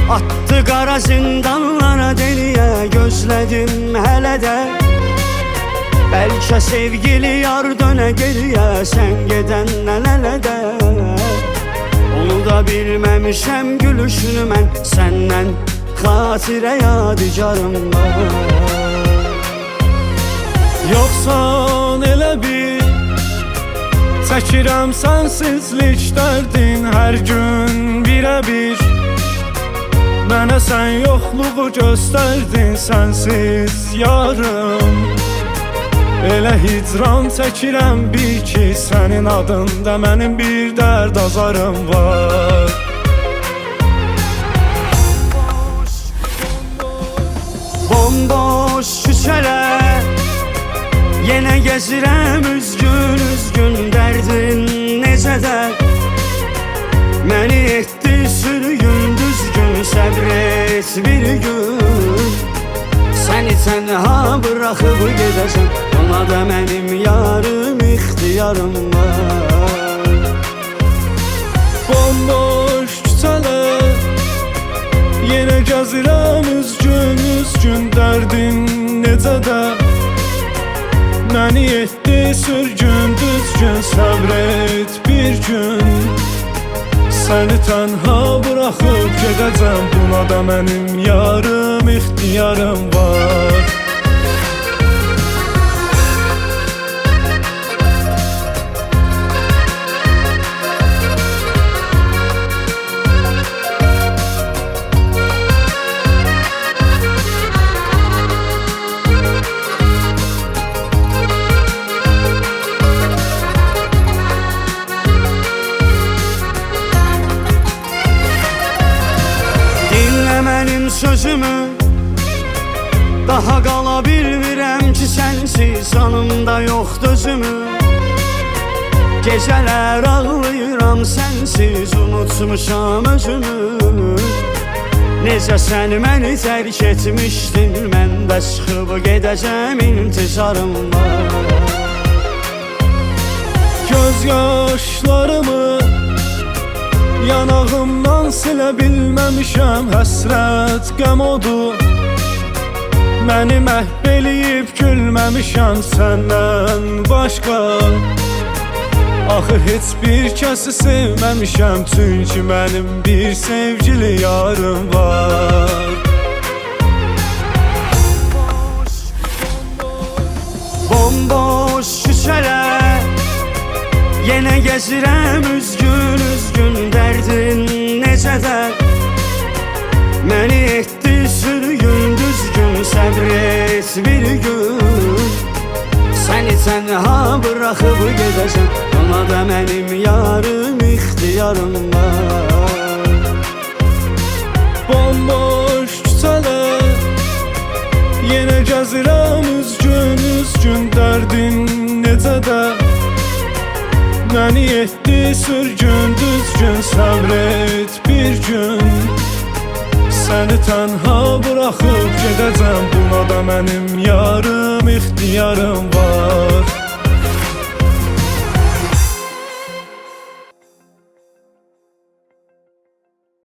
Attı qara zindanlara deliyə, gözlədim hələ də. Bəlkə sevgili yar dönə geriyə, sən gedəndən hələ də. Unuda bilməmişəm gülüşünü mən, səndən xatirə yadigarım var. Yoxsan elə bir çəkirəm sənsizlik dərdin hər gün birə-bir. Mənə sən yoxluğu göstərdin sənsiz yarım. Elə hicran çəkirəm bil ki, sənin adında mənim bir dərd azarım var. Bomboş küçələr, yenə gəzirəm üzgün üzgün, dərdin necə də məni etdi sürgün düzgün. Səbr et bir gün, səni tənha bıraxıb gedəcəm, ona da mənim yarım ixtiyarım var. Bomboş küçələr, yenə gəzirəm üzgün üzgün, dərdin necə də məni etdi sürgün düzgün. Səbr et bir gün, səni tənha bıraxıb gedəcəm, buna da mənim yarım ixtiyarım var. Mənim sözümü daha qala bilmirəm ki, sənsiz anımda yoxdur özümü. Gecələr ağlayıram sənsiz, unutmuşam özümü. Necə sən məni tərk etmişdin, mən də çıxıb gedəcəm, intizarım var. Göz yaşlarımı yanağımdan silə bilməmişəm, həsrət qəm odu. Məni məhv eləyib gülməmişəm səndən başqa. Axı heç bir kəsi sevməmişəm, çünki mənim bir sevgili yarım var. Bomboş küçələr, yenə gəzirəm üzgün üzgün, dərdin necə də məni etdi sürgün düzgün. Səbr et bir gün, səni tənha bıraxıb gedəcəm, ona da mənim yarım ixtiyarım var. Bomboş küçələr, yenə gəzirəm üzgün üzgün, dərdin necə də məni etdi sürgün düzgün. Səbr et bir gün, səni tənha bıraxıb gedəcəm, buna da mənim yarım ixtiyarım var.